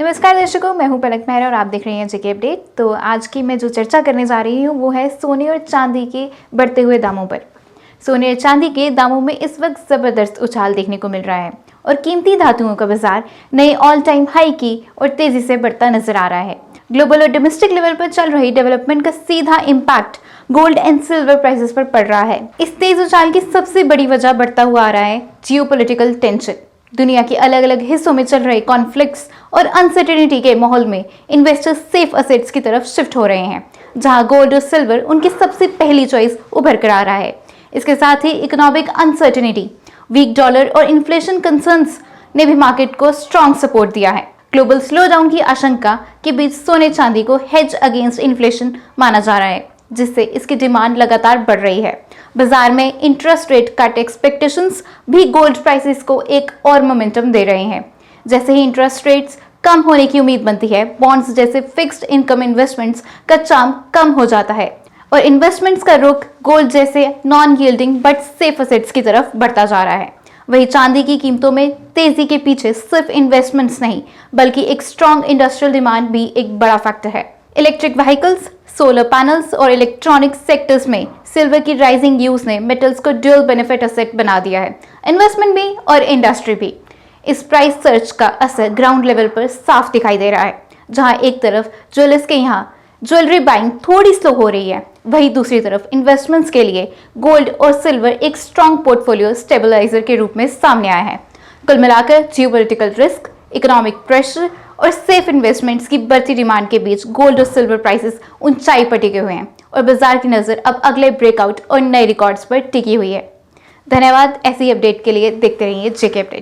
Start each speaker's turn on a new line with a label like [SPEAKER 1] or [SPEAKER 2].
[SPEAKER 1] नमस्कार दर्शकों, मैं हूं पलक मेहरा और आप देख रहे हैं जेके अपडेट। तो आज की मैं जो चर्चा करने जा रही हूं वो है सोने और चांदी के बढ़ते हुए दामों पर। सोने और चांदी के दामों में इस वक्त जबरदस्त उछाल देखने को मिल रहा है और कीमती धातुओं का बाजार नए ऑल टाइम हाई की और तेजी से बढ़ता नजर आ रहा है। ग्लोबल और डोमेस्टिक लेवल पर चल रही डेवलपमेंट का सीधा impact gold and silver prices पर पड़ रहा है। इस तेज उछाल की सबसे बड़ी वजह बढ़ता हुआ आ रहा है जियोपॉलिटिकल टेंशन। दुनिया के अलग अलग हिस्सों में चल रहे कॉन्फ्लिक्ट्स और अनसर्टेनिटी के माहौल में इन्वेस्टर्स सेफ असेट्स की तरफ शिफ्ट हो रहे हैं, जहां गोल्ड और सिल्वर उनकी सबसे पहली चॉइस उभर कर आ रहा है। इसके साथ ही इकोनॉमिक अनसर्टेनिटी, वीक डॉलर और इन्फ्लेशन कंसर्न्स ने भी मार्केट को स्ट्रॉन्ग सपोर्ट दिया है। ग्लोबल स्लो डाउन की आशंका के बीच सोने चांदी को हेज अगेंस्ट इन्फ्लेशन माना जा रहा है, जिससे इसकी डिमांड लगातार बढ़ रही है। बाजार में इंटरेस्ट रेट कट एक्सपेक्टेशंस भी गोल्ड प्राइसेस को एक और मोमेंटम दे रहे हैं। जैसे ही इंटरेस्ट रेट्स कम होने की उम्मीद बनती है, बॉन्ड्स जैसे फिक्स्ड इनकम इन्वेस्टमेंट्स का चार्म कम हो जाता है और इन्वेस्टमेंट्स का रुख गोल्ड जैसे non yielding but safe assets की तरफ बढ़ता जा रहा है। वही चांदी की कीमतों में तेजी के पीछे सिर्फ इन्वेस्टमेंट्स नहीं बल्कि एक स्ट्रॉन्ग इंडस्ट्रियल डिमांड भी एक बड़ा फैक्टर है। इलेक्ट्रिक व्हीकल्स, सोलर पैनल्स और इलेक्ट्रॉनिक सेक्टर्स में सिल्वर की राइजिंग यूज ने मेटल्स को ड्यूअल बेनिफिट एसेट बना दिया है, इन्वेस्टमेंट भी और इंडस्ट्री भी। इस प्राइस सर्च का असर ग्राउंड लेवल पर साफ दिखाई दे रहा है, जहां एक तरफ ज्वेलर्स के यहाँ ज्वेलरी बाइंग थोड़ी स्लो हो रही है, वहीं दूसरी तरफ इन्वेस्टमेंट्स के लिए गोल्ड और सिल्वर एक स्ट्रॉन्ग पोर्टफोलियो स्टेबलाइजर के रूप में सामने आया है। कुल मिलाकर जियोपॉलिटिकल रिस्क, इकोनॉमिक प्रेशर और सेफ इन्वेस्टमेंट्स की बढ़ती डिमांड के बीच गोल्ड और सिल्वर प्राइसेस ऊंचाई पर टिके हुए हैं और बाजार की नजर अब अगले ब्रेकआउट और नए रिकॉर्ड्स पर टिकी हुई है। धन्यवाद। ऐसी अपडेट के लिए देखते रहिए जेके अपडेट।